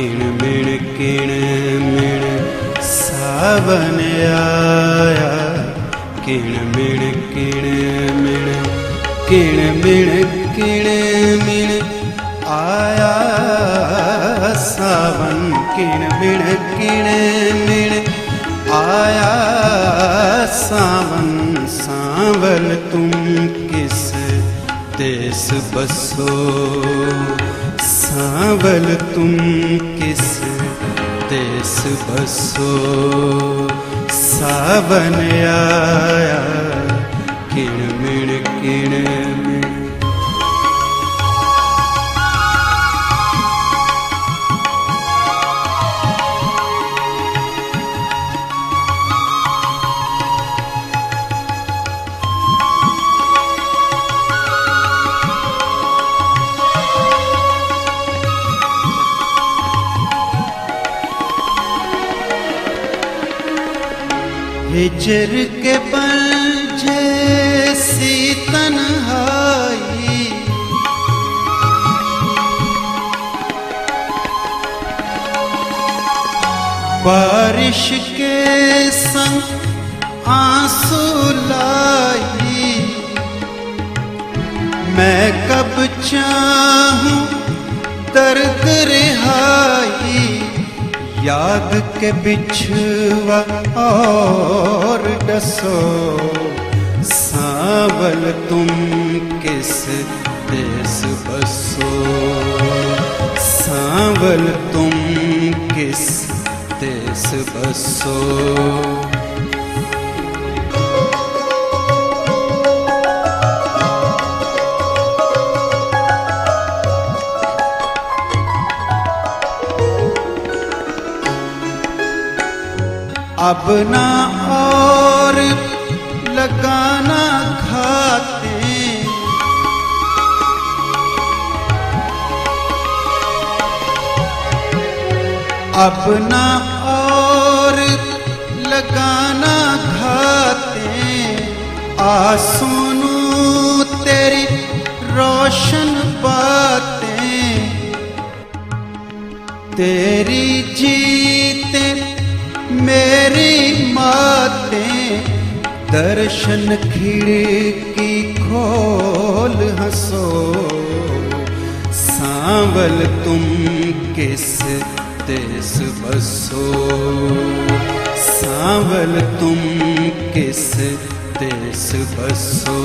किण मिण सावन आया। किण मिण आया सावन। किण मिण आया सावन। सांवल तुम किस देश बसो। सांवल तुम किस देश बसो। सावन आया किण मिण हिजर के पल जैसी तन्हाई। बारिश के संग आंसू लाई। मैं कब चाहूं दर्द रिहाई। याद के बिछुआ और डसो। सांवल तुम किस देश बसो। सांवल तुम किस देश बसो। अब ना और लगाना खाते। अब ना और लगाना खाते। आ सुनूं तेरी रोशन बातें। तेरी जीते मेरी मातें। दर्शन खिड़की खोल हंसो। सांवल तुम किस देश बसो। सांवल तुम किस देश बसो।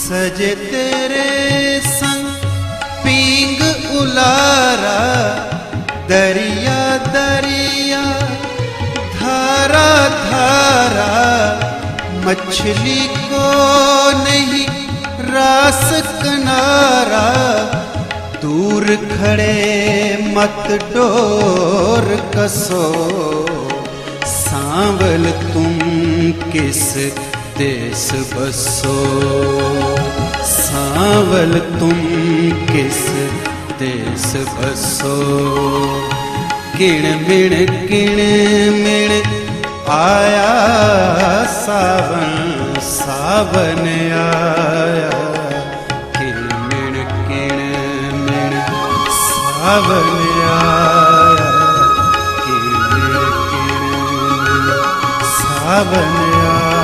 सजे तेरे संग पींग उलारा। दरिया दरिया धारा धारा। मछली को नहीं रास किनारा। दूर खड़े मत डोर कसो। सांवल तुम किस देश बसो। सांवल तुम किस देश बसो। किण मिण आया सावन। सावन आया किण मिण सावन आया किण मिण सावन आया।